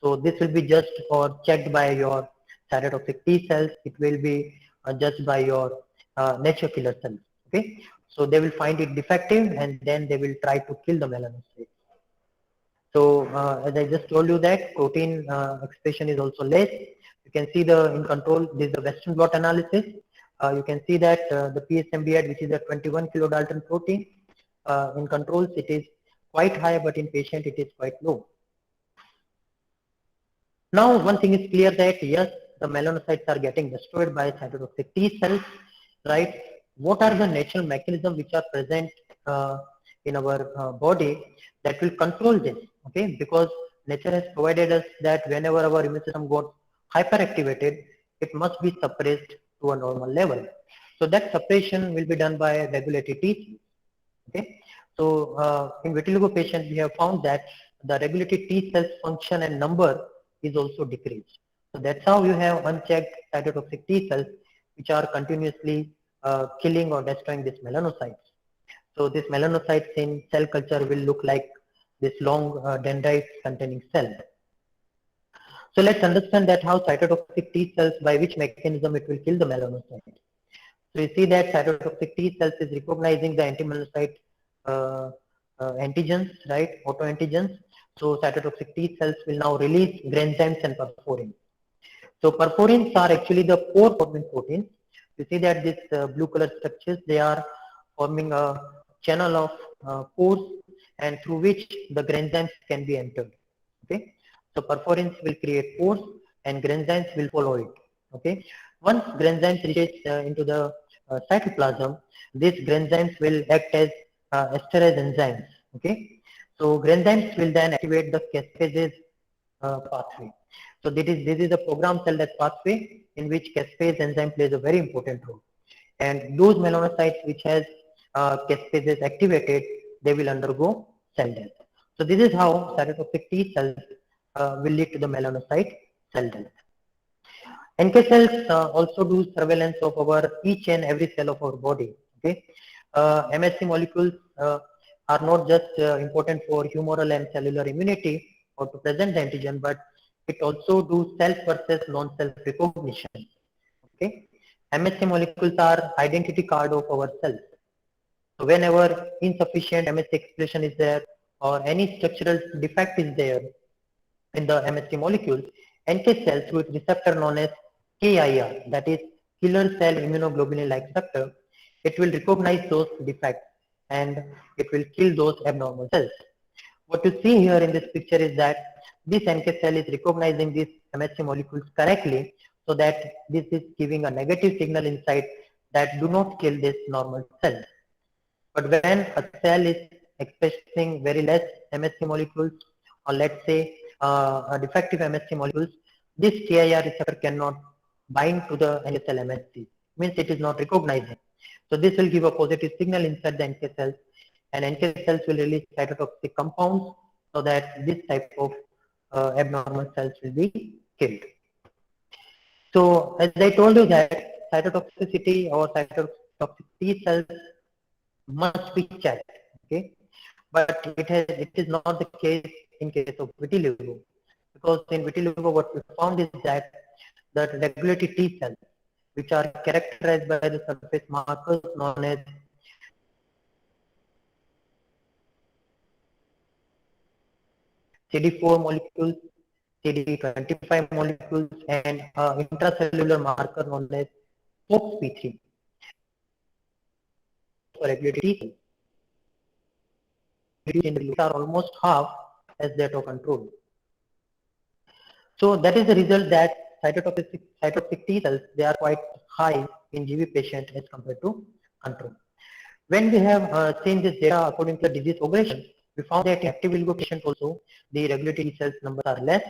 So this will be just or checked by your cytotoxic T cells. It will be judged by your nature killer cells. Okay, so they will find it defective and then they will try to kill the melanocytes. So as I just told you that protein expression is also less. You can see the in control, this is the Western blot analysis. You can see that the PSMB8, which is a 21 kilodalton protein, in controls it is quite high, but in patient it is quite low. Now one thing is clear that yes, the melanocytes are getting destroyed by cytotoxic T cells, right? What are the natural mechanisms which are present in our body that will control this, okay? Because nature has provided us that whenever our immune system got hyperactivated, it must be suppressed to a normal level. So that suppression will be done by regulatory T cells. Okay, so in vitiligo patients, we have found that the regulatory T cells function and number is also decreased. So that's how you have unchecked cytotoxic T cells, which are continuously killing or destroying these melanocytes. So these melanocytes in cell culture will look like this long dendrites containing cell. So let's understand that how cytotoxic T cells, by which mechanism it will kill the melanocyte. So you see that cytotoxic T cells is recognizing the anti-melanocyte antigens, right, autoantigens. So cytotoxic T cells will now release granzymes and perforins. So perforins are actually the pore forming proteins. You see that these blue color structures, they are forming a channel of pores and through which the granzymes can be entered. Okay, so perforins will create pores and granzymes will follow it. Okay, once granzymes reaches into the cytoplasm, these granzymes will act as esterase enzymes. Okay, so granzymes will then activate the caspase pathway. So this is a program cell death pathway in which caspase enzyme plays a very important role. And those melanocytes which has caspases activated, they will undergo cell death. So this is how cytotoxic T cells will lead to the melanocyte cell death. NK cells also do surveillance of our each and every cell of our body. Okay, MHC molecules are not just important for humoral and cellular immunity or to present the antigen, but it also do self versus non-self recognition. Okay, MHC molecules are identity card of our cells. So whenever insufficient MHC expression is there or any structural defect is there in the MHC molecules, NK cells through its receptor known as KIR, that is killer cell immunoglobulin-like receptor, it will recognize those defects and it will kill those abnormal cells. What you see here in this picture is that this NK cell is recognizing these MHC molecules correctly, so that this is giving a negative signal inside that do not kill this normal cell. But when a cell is expressing very less MHC molecules, or let's say a defective MHC molecules, this KIR receptor cannot bind to the NK cell MHC, means it is not recognizing. So this will give a positive signal inside the NK cells, and NK cells will release cytotoxic compounds so that this type of abnormal cells will be killed. So as I told you that cytotoxicity or cytotoxic T cells must be checked, okay, but it is not the case in case of vitiligo, because in vitiligo what we found is that the regulatory T cells, which are characterized by the surface markers known as CD4 molecules, CD25 molecules, and intracellular marker known as FOXP3 for regulatory T cells are almost half as that of control. So that is the result that cytotoxic T cells, they are quite high in GB patient as compared to control. When we have seen this data according to the disease progression, we found that in active vitiligo patient also the regulatory T cells numbers are less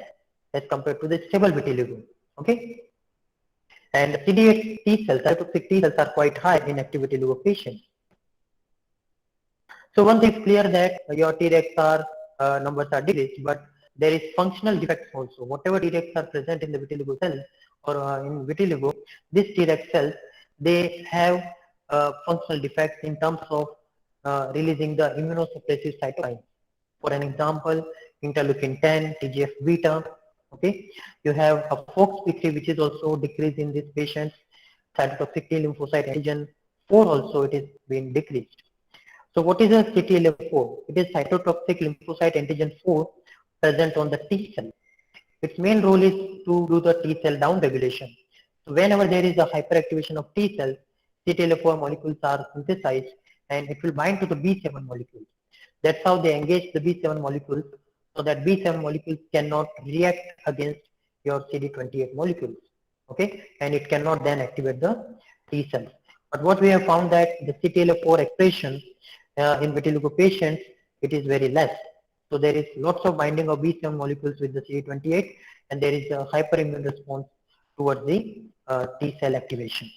as compared to the stable vitiligo. Okay, and CD8 T cells, cytotoxic T cells are quite high in active vitiligo patients. So one thing is clear that your Tregs are numbers are decreased, but there is functional defects also. Whatever Tregs are present in the vitiligo cells or in vitiligo, these Treg cells, they have functional defects in terms of releasing the immunosuppressive cytokines. For an example, interleukin 10, TGF beta. Okay, you have a FOXP3 which is also decreased in these patients. Cytotoxic T lymphocyte antigen 4 also it is being decreased. So what is a CTLA4? It is cytotoxic lymphocyte antigen 4 present on the T cell. Its main role is to do the T cell down regulation. So whenever there is a hyperactivation of T cells, CTLA4 molecules are synthesized and it will bind to the B7 molecules. That's how they engage the B7 molecules, so that B7 molecules cannot react against your CD28 molecules. Okay, and it cannot then activate the T cells. But what we have found that the CTLA4 expression in vitiligo patients, it is very less. So there is lots of binding of B7 molecules with the CD28, and there is a hyperimmune response towards the T cell activation.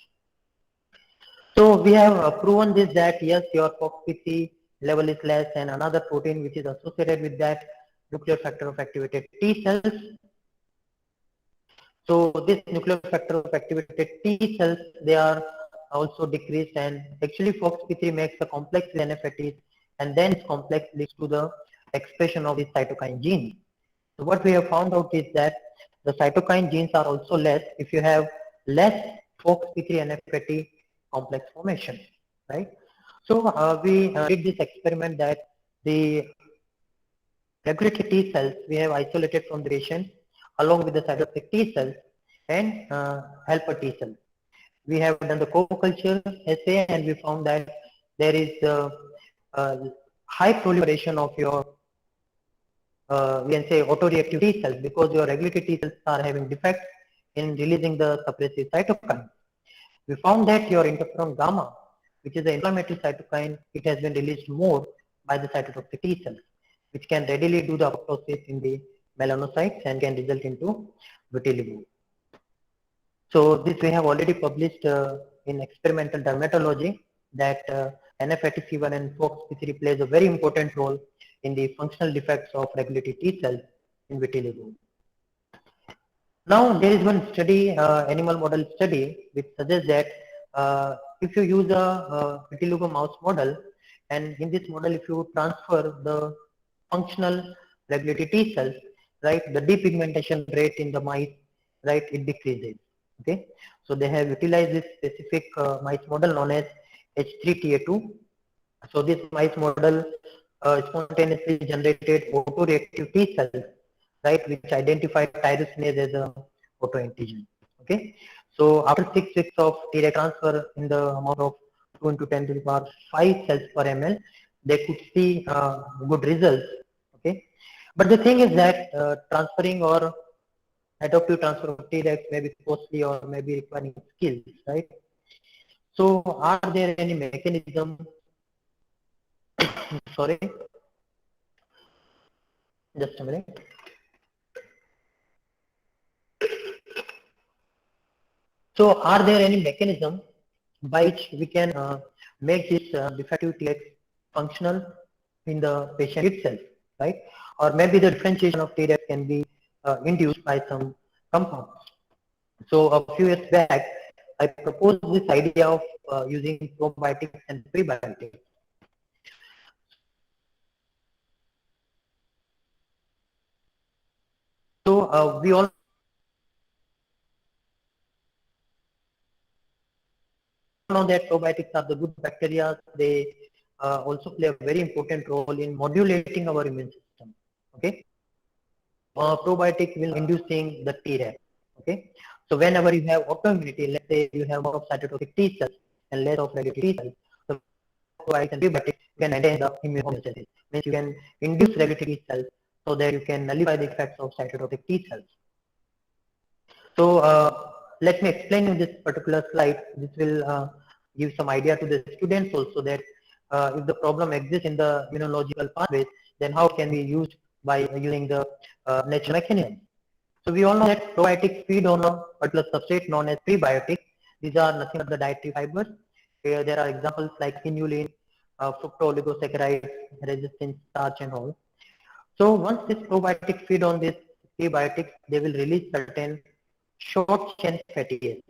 So we have proven this, that yes, your FOXP3 level is less, and another protein which is associated with that, nuclear factor of activated T cells. So this nuclear factor of activated T cells, they are also decreased, and actually FOXP3 makes a complex with NF-ATs, and then this complex leads to the expression of the cytokine gene. So what we have found out is that the cytokine genes are also less if you have less FOXP3 NF-AT complex formation, right? So we did this experiment that the regulatory T cells we have isolated from the patient along with the cytotoxic T cells and helper T cells. We have done the co-culture assay, and we found that there is high proliferation of your we can say autoreactive T cells, because your regulatory T cells are having defects in releasing the suppressive cytokine. We found that your interferon gamma, which is the inflammatory cytokine, it has been released more by the cytotoxic T cells, which can readily do the apoptosis in the melanocytes and can result into vitiligo. So this we have already published in experimental dermatology, that NF-ATC1 and FOXP3 plays a very important role in the functional defects of regulatory T cells in vitiligo. Now there is one study, animal model study, which suggests that if you use a vitiligo mouse model, and in this model if you transfer the functional regulatory T cells, right, the depigmentation rate in the mice, right, it decreases. Okay, so they have utilized this specific mice model known as H3TA2. So this mice model spontaneously generated autoreactive T cells, right, which identified tyrosinase as a autoantigen. Okay, so after 6 weeks of Treg transfer in the amount of 2 into 10 to the power 5 cells per ml, they could see good results. Okay, but the thing is that transferring or adaptive transfer of Tregs may be costly or may be requiring skills, right? So are there any mechanisms? Sorry, just a minute. So are there any mechanism by which we can make this defective Tregs functional in the patient itself, right? Or maybe the differentiation of Tregs can be induced by some compounds. So a few years back, I proposed this idea of using probiotics and prebiotics. So we all know that probiotics are the good bacteria. They also play a very important role in modulating our immune system. Okay, probiotic will inducing the Treg. Okay, so whenever you have autoimmunity, let's say you have more of cytotoxic T cells and less of regulatory T cells, so probiotics and prebiotics can maintain the immune homeostasis. Means you can induce regulatory T cells so that you can nullify the effects of cytotoxic T cells. So let me explain in this particular slide. This will give some idea to the students also, that if the problem exists in the immunological pathways, then how can we use by using the natural mechanism. So we all know that probiotics feed on a particular substrate known as prebiotics. These are nothing but the dietary fibers. Here there are examples like inulin, fructooligosaccharides, resistant starch and all. So once this probiotic feed on this prebiotics, they will release certain short chain fatty acids.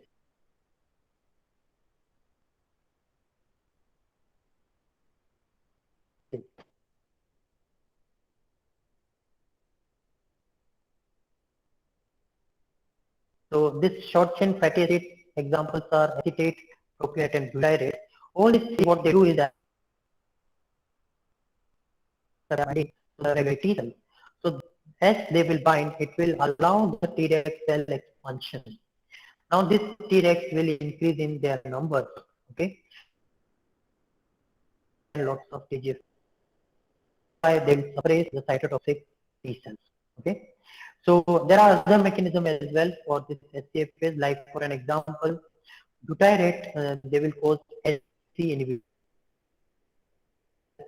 So this short chain fatty acid examples are acetate, propionate and butyrate. All these what they do is that the regular T cell. So as they will bind, it will allow the Treg cell expansion. Now this Tregs will increase in their numbers. Okay, and lots of TGF. They will suppress the cytotoxic T cells. Okay, so there are other mechanisms as well for this SCF phase, like for an example, butyrate, they will cause SC inhibition.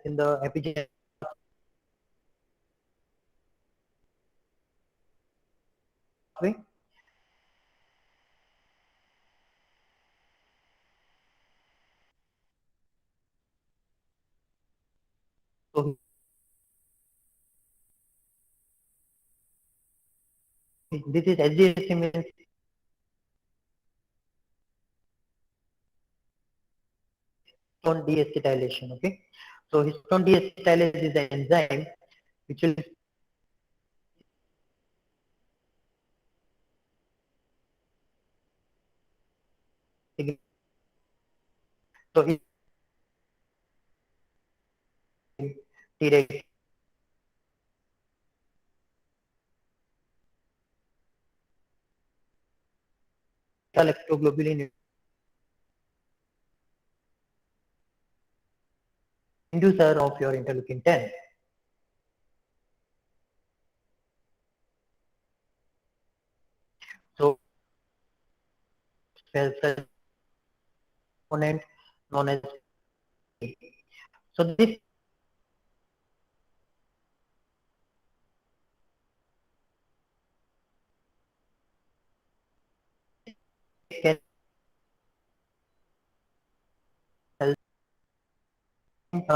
in the epigenetic pathway. So this is SGSC means histone deacetylation. Okay, so histone deacetylase is the enzyme which will so it Treg electroglobulin inducer of your interleukin 10. So component known as so this can help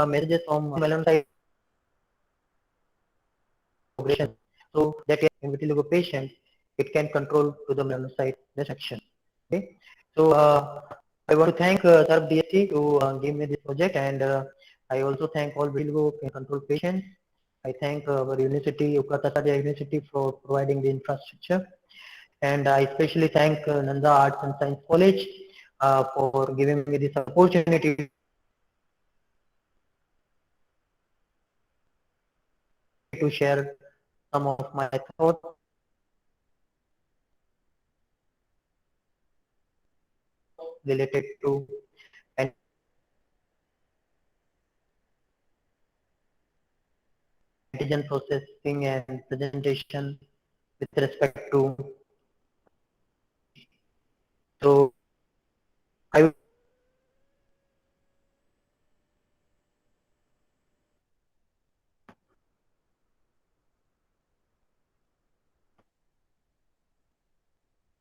messages from melanocyte progression. So that in vitiligo patient, it can control to the melanocyte destruction. Okay. So I want to thank Sarb DSC to give me this project, and I also thank all vitiligo control patients. I thank our university, Ukatasaria University, for providing the infrastructure. And I especially thank Nanda Arts and Science College for giving me this opportunity to share some of my thoughts related to antigen processing and presentation with respect to. So I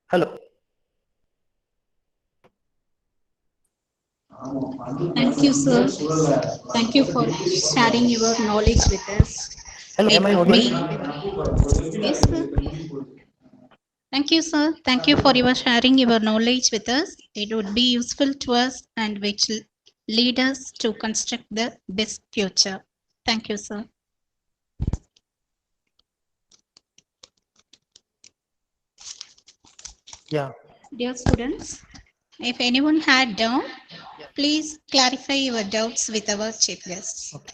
hello. Thank you, sir. Thank you for sharing your knowledge with us. Hello, It am I would audible? be, yes, sir. Thank you, sir. Thank you for your sharing your knowledge with us. It would be useful to us and which lead us to construct the best future. Thank you, sir. Yeah. Dear students, if anyone had doubt, please clarify your doubts with our chief guests. Okay.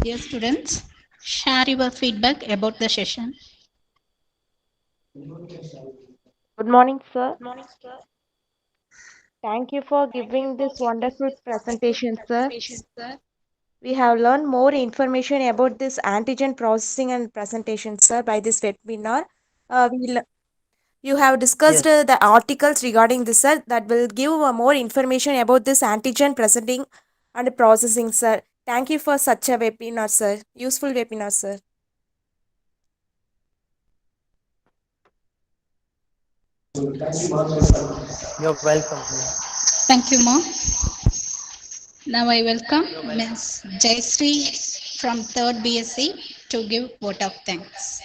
Dear students, share your feedback about the session. Good morning, sir. Thank you for giving this wonderful presentation, sir. We have learned more information about this antigen processing and presentation, sir, by this webinar. You have discussed Yes. the articles regarding this, sir, that will give more information about this antigen presenting and processing, sir. Thank you for such a webinar, sir. Useful webinar, sir. You're welcome. Thank you, ma'am. Now I welcome Ms. Jayasree from 3rd BSc to give vote of thanks.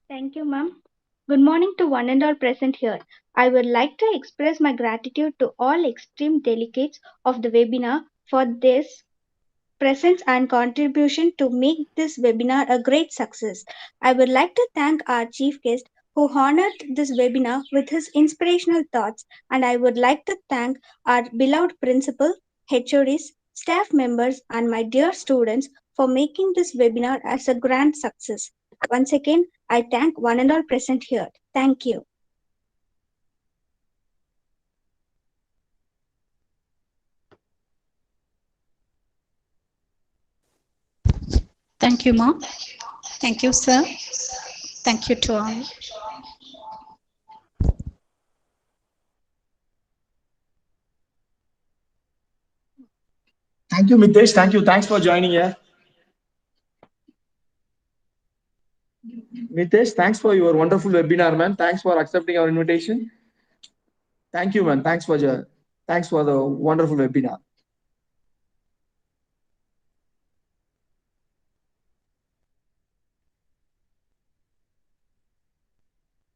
Thank you, ma'am. Good morning to one and all present here. I would like to express my gratitude to all extreme delegates of the webinar for this presence and contribution to make this webinar a great success. I would like to thank our chief guest who honored this webinar with his inspirational thoughts, and I would like to thank our beloved principal, HODs, staff members, and my dear students for making this webinar as a grand success. Once again, I thank one and all present here. Thank you. Thank you, ma'am. Thank you, sir. Thank you to all. Thank you, Mitesh. Thank you. Thanks for joining here. Mitesh, thanks for your wonderful webinar, man. Thanks for accepting our invitation. Thank you, man. Thanks for the wonderful webinar.